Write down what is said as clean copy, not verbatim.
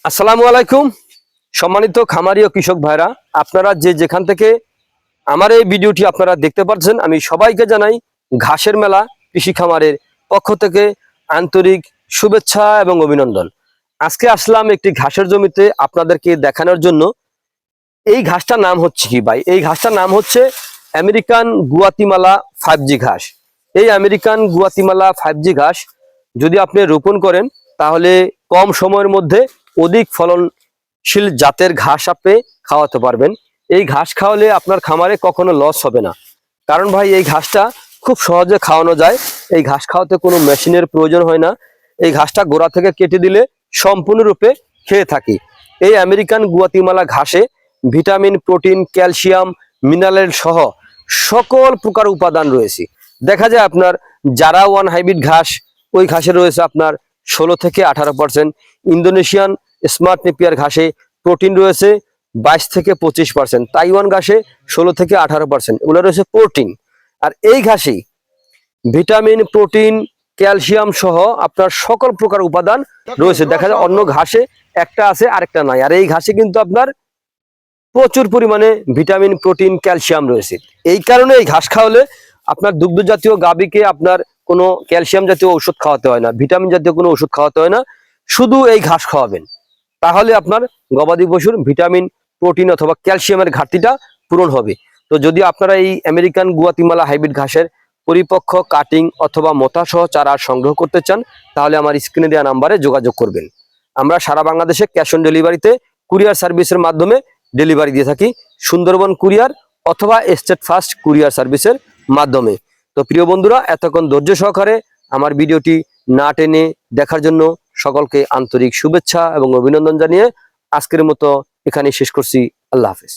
আসসালামু আলাইকুম সম্মানিত খামারি ও কৃষক ভাইরা, আপনারা যে যেখান থেকে আমার এই ভিডিওটি আপনারা দেখতে পাচ্ছেন, আমি সবাইকে জানাই ঘাসের মেলা কৃষি খামারের পক্ষ থেকে আন্তরিক শুভেচ্ছা এবং অভিনন্দন। আজকে আসলাম একটি ঘাসের জমিতে আপনাদেরকে দেখানোর জন্য। এই ঘাসটার নাম হচ্ছে কি ভাই? এই ঘাসটার নাম হচ্ছে আমেরিকান গুয়াতিমালা 5G ঘাস। এই আমেরিকান গুয়াতিমালা 5G ঘাস যদি আপনি রোপণ করেন তাহলে কম সময়ের মধ্যে অধিক ফলনশীল জাতের ঘাস আপনি খাওয়াতে পারবেন। এই ঘাস খাওয়ালে আপনার খামারে কখনো লস হবে না, কারণ ভাই এই ঘাসটা খুব সহজে খাওয়ানো যায়। এই ঘাস খাওয়াতে কোনো মেশিনের প্রয়োজন হয় না। এই ঘাসটা গোড়া থেকে কেটে দিলে সম্পূর্ণরূপে খেয়ে থাকি। এই আমেরিকান গুয়াতিমালা ঘাসে ভিটামিন, প্রোটিন, ক্যালসিয়াম, মিনারেল সহ সকল প্রকার উপাদান রয়েছে। দেখা যায় আপনার যারা ওয়ান হাইব্রিড ঘাস, ওই ঘাসে রয়েছে আপনার 16 থেকে 18%। ইন্দোনেশিয়ান স্মার্ট নেপিয়ার ঘাসে প্রোটিন রয়েছে 22 থেকে 25%। তাইওয়ান ঘাসে 16 থেকে 18%, এগুলো রয়েছে প্রোটিন। আর এই ঘাসেই ভিটামিন, প্রোটিন, ক্যালসিয়াম সহ আপনার সকল প্রকার উপাদান রয়েছে। দেখা যায় অন্য ঘাসে একটা আছে আরেকটা নাই, আর এই ঘাসে কিন্তু আপনার প্রচুর পরিমাণে ভিটামিন, প্রোটিন, ক্যালসিয়াম রয়েছে। এই কারণে এই ঘাস খাওয়ালে আপনার দুগ্ধ জাতীয় গাভীকে আপনার কোনো ক্যালসিয়াম জাতীয় ওষুধ খাওয়াতে হয় না, ভিটামিন জাতীয় কোনো ওষুধ খাওয়াতে হয় না, শুধু এই ঘাস খাওয়াবেন। তাহলে আপনার গবাদি পশুর ভিটামিন, প্রোটিন অথবা ক্যালসিয়ামের ঘাটতিটা পূরণ হবে। তো যদি আপনারা এই আমেরিকান গুয়াতিমালা হাইব্রিড ঘাসের পরিপক্ক কাটিং অথবা মোটা সহ চারা সংগ্রহ করতে চান, তাহলে আমার স্ক্রিনে দেওয়া নাম্বারে যোগাযোগ করবেন। আমরা সারা বাংলাদেশে ক্যাশ অন ডেলিভারিতে কুরিয়ার সার্ভিসের মাধ্যমে ডেলিভারি দিয়ে থাকি, সুন্দরবন কুরিয়ার অথবা স্টেট ফাস্ট কুরিয়ার সার্ভিসের মাধ্যমে। তো প্রিয় বন্ধুরা, এতক্ষণ ধৈর্য সহকারে আমার ভিডিওটি না টেনে দেখার জন্য সকলকে আন্তরিক শুভেচ্ছা এবং অভিনন্দন জানিয়ে আজকের মতো এখানে শেষ করছি। আল্লাহ হাফেজ।